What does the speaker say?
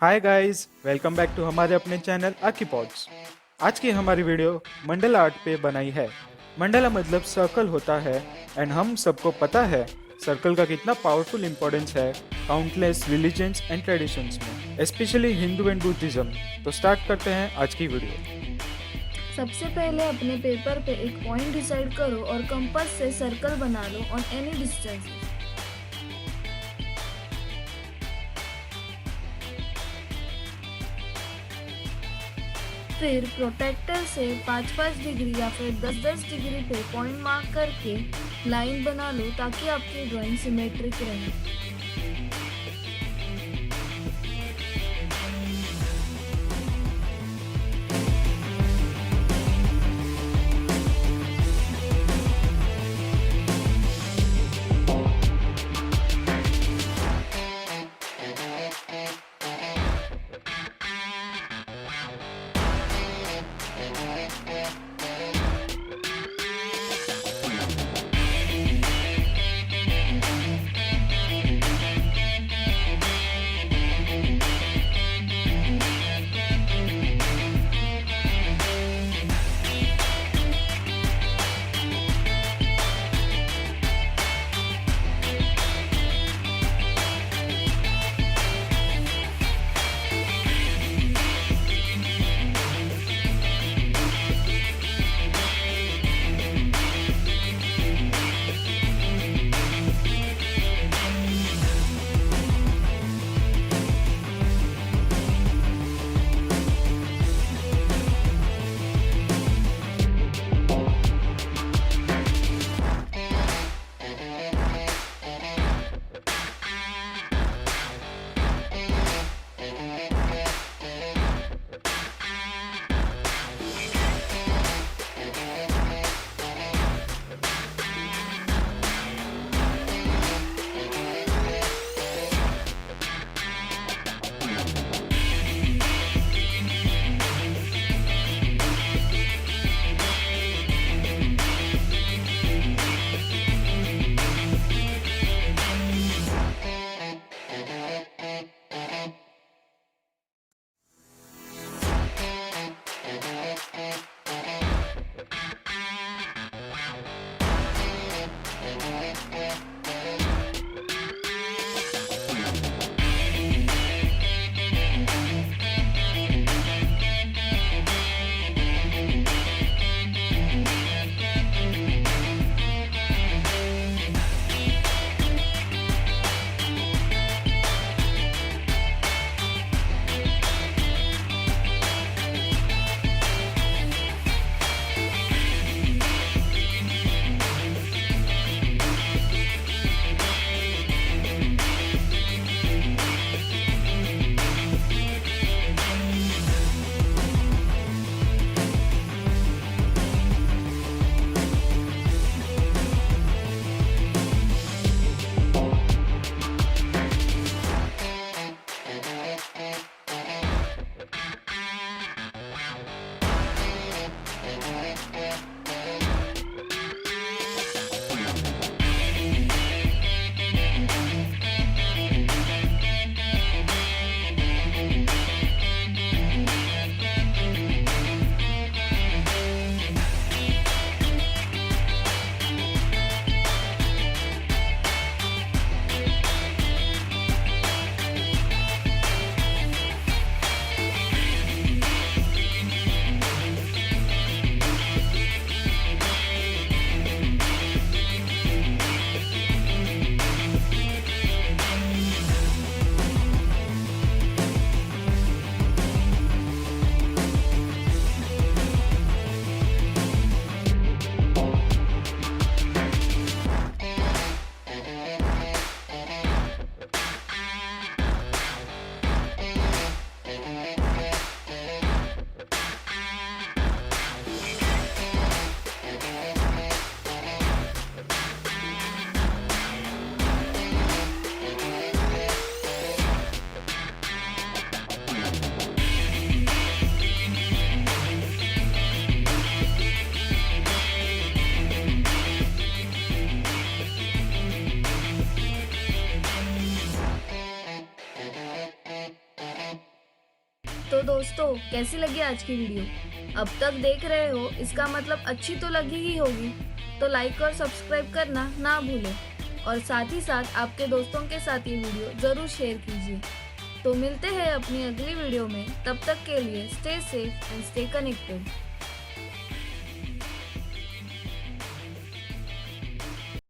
Hi guys, welcome back to हमारे अपने channel आर्कीपॉड्स। आज की हमारी वीडियो मंडला आर्ट पे बनाई है। मंडला मतलब सर्कल होता है एंड हम सबको पता है सर्कल का कितना पावरफुल इंपॉर्टेंस है काउंटलेस रिलीजन्स एंड ट्रेडिशंस में, स्पेशली हिंदू एंड बुद्धिज्म। तो स्टार्ट करते हैं आज की वीडियो। सबसे पहले अपने पेपर पे एक पॉइंट डिसाइड करो और कंपास से सर्कल बना लो ऑन एनी डिस्टेंस। फिर प्रोटेक्टर से 5-5 डिग्री या फिर 10-10 डिग्री पे पॉइंट मार्क करके लाइन बना लो ताकि आपकी ड्राइंग सिमेट्रिक रहे। तो दोस्तों, कैसी लगी आज की वीडियो? अब तक देख रहे हो, इसका मतलब अच्छी तो लगी ही होगी। तो लाइक और सब्सक्राइब करना ना भूलें और साथ ही साथ आपके दोस्तों के साथ ये वीडियो ज़रूर शेयर कीजिए। तो मिलते हैं अपनी अगली वीडियो में, तब तक के लिए stay safe and stay connected.